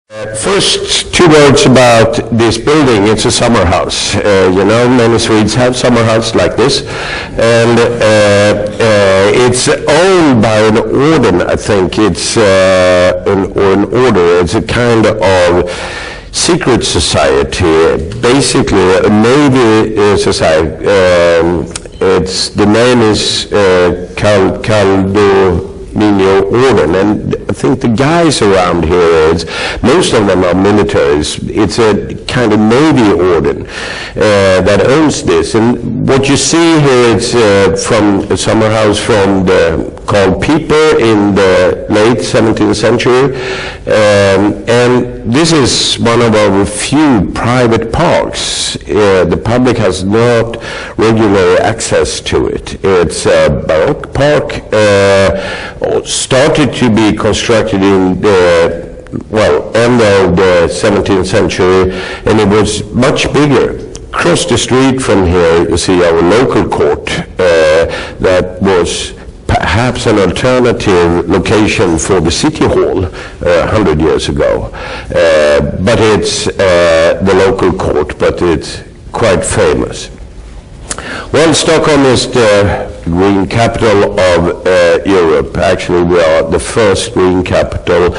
First, two words about this building. It's a summer house. Many Swedes have summer houses like this, and it's owned by an order. I think it's an order. It's a kind of secret society, basically a Navy society. The name is Caldo Orden, and I think the guys around here, most of them are militaries. It's a kind of Navy Orden that owns this. And what you see here is from a summer house called Pieper in the late 17th century. And this is one of our few private parks. The public has not regular access to it. It's a Baroque park, started to be constructed in the end of the 17th century, and it was much bigger. Across the street from here, you see our local court that was perhaps an alternative location for the city hall 100 years ago. But it's the local court, but it's quite famous. Well, Stockholm is the green capital of Europe. Actually, we are the first green capital.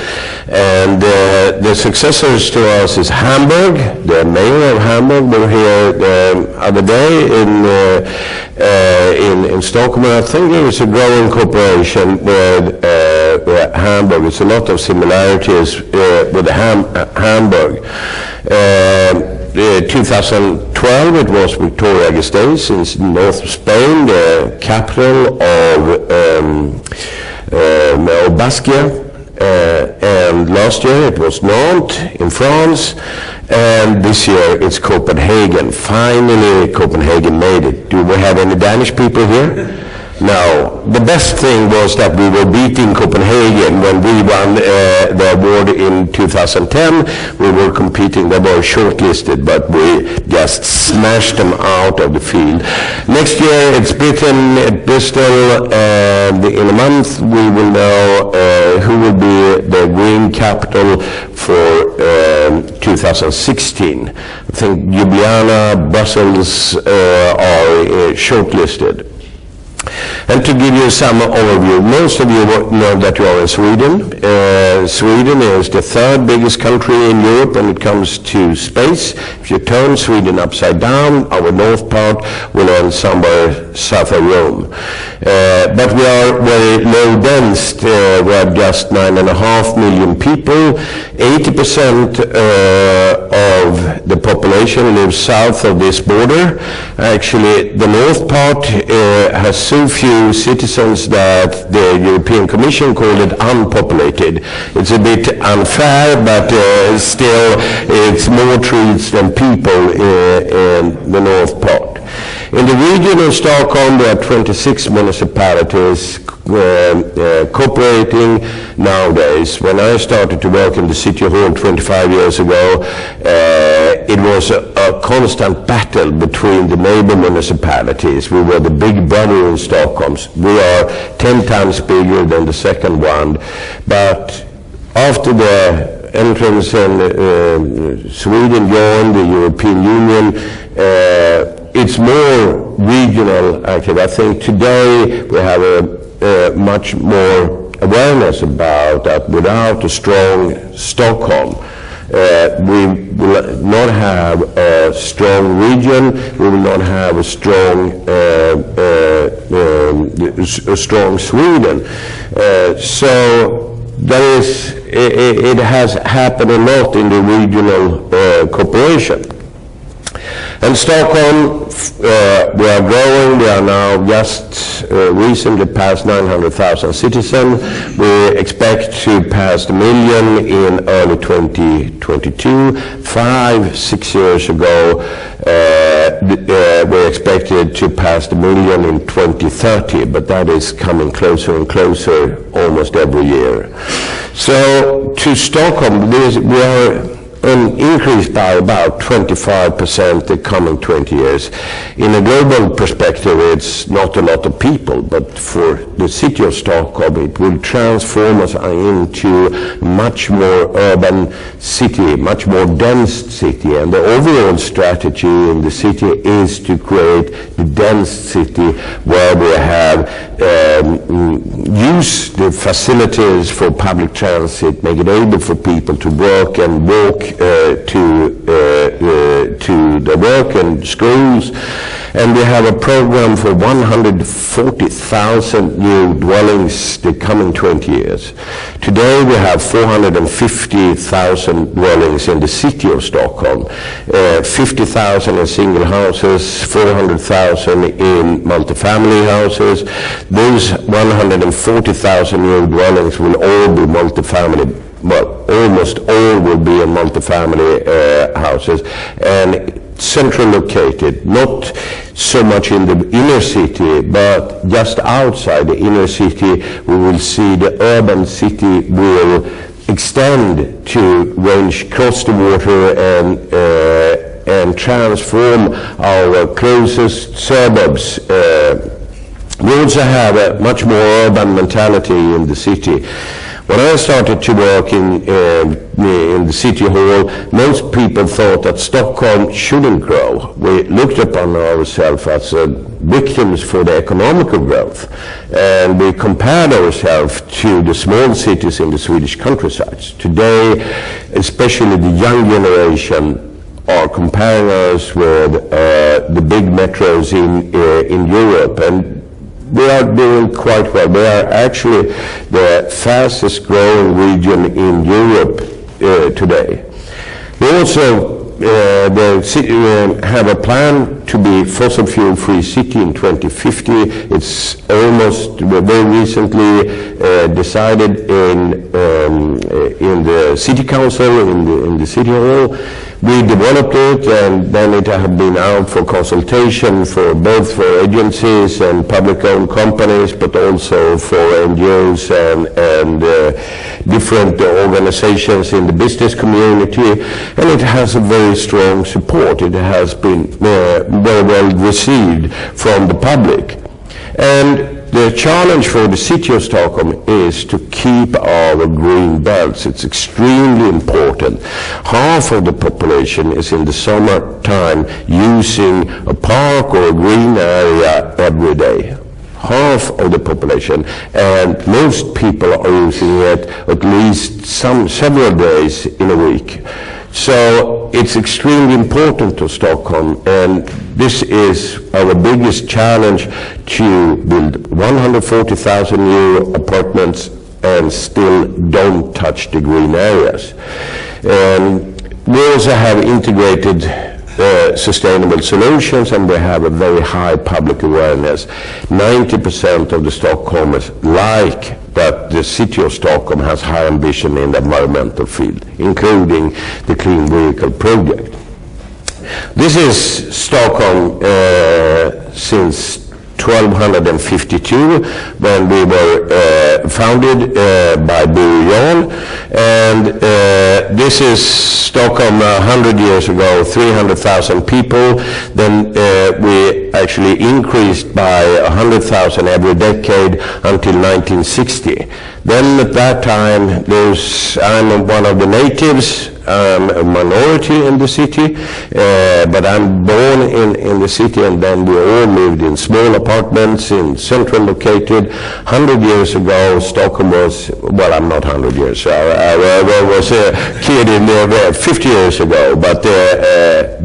And the successors to us is Hamburg. The mayor of Hamburg were here the other day in Stockholm. And I think there is a growing cooperation with Hamburg. There's a lot of similarities with Hamburg. 2012, it was Vitoria-Gasteiz in north of Spain, the capital of Bastia. And last year it was Nantes in France, and this year it's Copenhagen. Finally, Copenhagen made it. Do we have any Danish people here? No. The best thing was that we were beating Copenhagen when we won the award in 2010. We were competing. They were shortlisted, but we just smashed them out of the field. Next year it's Britain at Bristol, and in a month we will know who will be the green capital for 2016. I think Ljubljana, Brussels are shortlisted. And to give you some overview, most of you know that you are in Sweden. Sweden is the third biggest country in Europe when it comes to space. If you turn Sweden upside down, our north part will end somewhere south of Rome. But we are very low dense. We are just 9.5 million people. 80% of the population lives south of this border. Actually, the north part has so few citizens that the European Commission called it unpopulated. It's a bit unfair, but still it's more trees than people in the north part. In the region of Stockholm, there are 26 municipalities cooperating nowadays. When I started to work in the city hall 25 years ago, it was a constant battle between the neighbor municipalities. We were the big brother in Stockholm. We are 10 times bigger than the second one. But after the entrance and Sweden joined the European Union, it's more regional active. I think today we have a much more awareness about that. Without a strong Stockholm, we will not have a strong region. We will not have a strong Sweden. So there is. It has happened a lot in the regional cooperation. And Stockholm, we are growing. We are now just recently past 900,000 citizens. We expect to pass the million in early 2022. 5-6 years ago, we expected to pass the million in 2030, but that is coming closer and closer almost every year. So to Stockholm, we are an increase by about 25% the coming 20 years. In a global perspective, it's not a lot of people, but for the city of Stockholm, it will transform us into a much more urban city, much more dense city. And the overall strategy in the city is to create the dense city where we have use the facilities for public transit, make it able for people to work and walk to the work and schools. And we have a program for 140,000 new dwellings the coming 20 years. Today we have 450,000 dwellings in the city of Stockholm, 50,000 in single houses, 400,000 in multifamily houses. Those 140,000 new dwellings will all be multifamily. Well, almost all will be in multifamily houses, and centrally located, not so much in the inner city, but just outside the inner city. We will see the urban city will extend to range across the water and transform our closest suburbs. We also have a much more urban mentality in the city. When I started to work in the city hall, most people thought that Stockholm shouldn't grow. We looked upon ourselves as victims for the economical growth, and we compared ourselves to the small cities in the Swedish countrysides. Today, especially the young generation are comparing us with the big metros in Europe, and we are doing quite well. We are actually the fastest growing region in Europe today. We also have a plan to be fossil fuel free city in 2050. It's almost very recently decided in the city council, in the city hall. We developed it, and then it has been out for consultation for both for agencies and public-owned companies, but also for NGOs and different organizations in the business community, and it has a very strong support. It has been very well received from the public. And the challenge for the city of Stockholm is to keep our green belts. It's extremely important. Half of the population is in the summertime using a park or a green area every day. Half of the population, and most people are using it at least several days in a week. So it's extremely important to Stockholm, and this is our biggest challenge, to build 140,000 new apartments and still don't touch the green areas. We also have integrated sustainable solutions, and we have a very high public awareness. 90% of the Stockholmers like that the city of Stockholm has high ambition in the environmental field, including the clean vehicle project. This is Stockholm since 1252, when we were founded by Bo Jan, and this is Stockholm 100 years ago, 300,000 people. Then we actually increased by 100,000 every decade until 1960. Then at that time, I'm one of the natives. I'm a minority in the city, but I'm born in the city, and then we all lived in small apartments in central located. 100 years ago, Stockholm was, well, I'm not 100 years, I was a kid in there 50 years ago, but it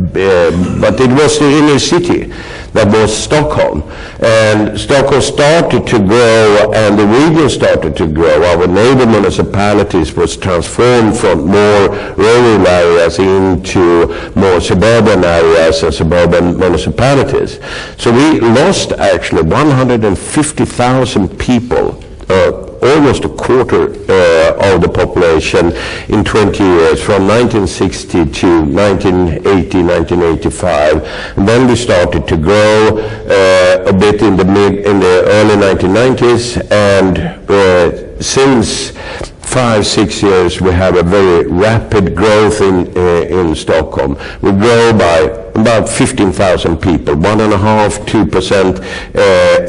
was the inner city that was Stockholm. And Stockholm started to grow, and the region started to grow. Our neighbor municipalities was transformed from more rural areas into more suburban areas and suburban municipalities. So we lost actually 150,000 people, almost a quarter of the population in 20 years, from 1960 to 1980, 1985. And then we started to grow a bit in the early 1990s, and since 5-6 years, we have a very rapid growth in Stockholm. We grow by about 15,000 people, 1.5–2%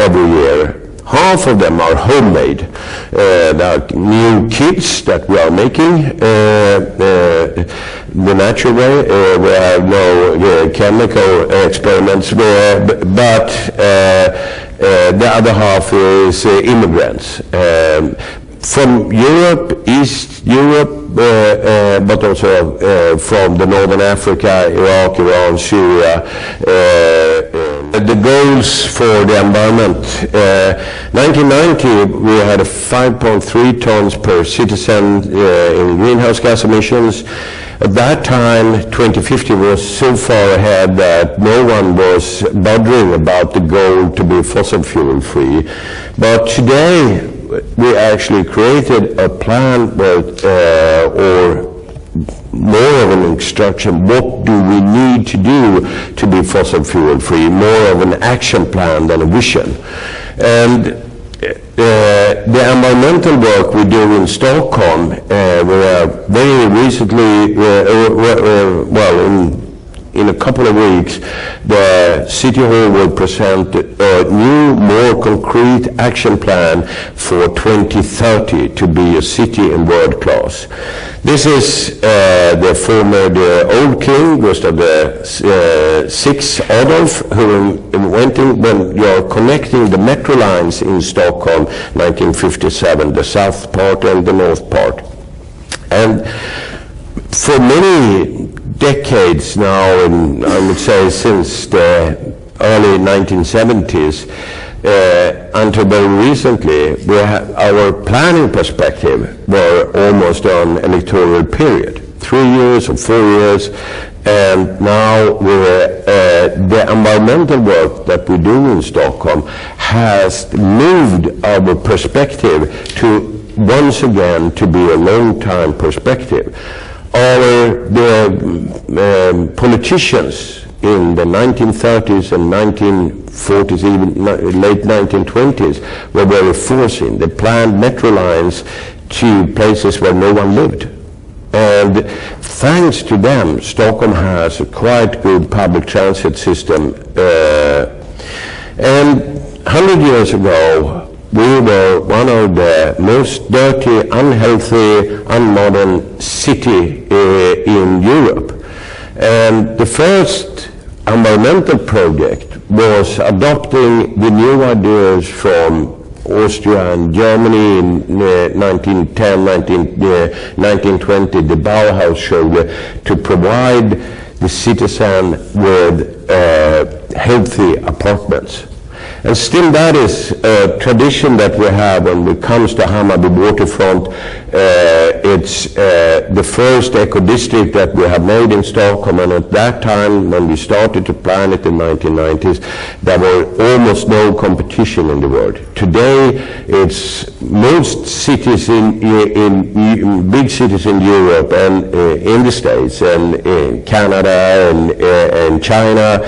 every year. Half of them are homemade. There are new kits that we are making the natural way. We have no chemical experiments, but the other half is immigrants. From Europe, East Europe, but also from the Northern Africa, Iraq, Iran, Syria. The goals for the environment. 1990, we had 5.3 tons per citizen in greenhouse gas emissions. At that time, 2050 was so far ahead that no one was bothering about the goal to be fossil fuel free. But today, we actually created a plan or more of an instruction, what do we need to do to be fossil fuel free, more of an action plan than a vision. And the environmental work we do in Stockholm, we are very recently, in a couple of weeks, the City Hall will present a new, more concrete action plan for 2030 to be a city in world class. This is the old king, Gustav VI Adolf, who invented, when you are connecting the metro lines in Stockholm, 1957, the south part and the north part. And for many decades now, and I would say since the early 1970s, until very recently, our planning perspective were almost on electoral period, 3 years or 4 years, and now the environmental work that we do in Stockholm has moved our perspective to once again to be a long-time perspective. The politicians in the 1930s and 1940s, even late 1920s, were very forcing. They planned metro lines to places where no one lived. And thanks to them, Stockholm has a quite good public transit system. And 100 years ago, we were one of the most dirty, unhealthy, unmodern city in Europe. And the first environmental project was adopting the new ideas from Austria and Germany in 1910, 1920, the Bauhaus Schule, to provide the citizen with healthy apartments. And still that is a tradition that we have when it comes to Hammarby waterfront. It's the first eco-district that we have made in Stockholm, and at that time when we started to plan it in the 1990s, there were almost no competition in the world. Today, it's most cities in big cities in Europe and in the States and in Canada and China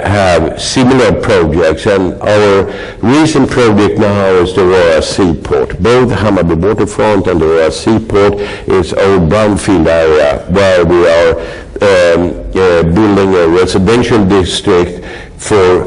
have similar projects. And our recent project now is the Royal Seaport. Both Hammarby waterfront and the Royal Seaport is our brownfield area where we are building a residential district for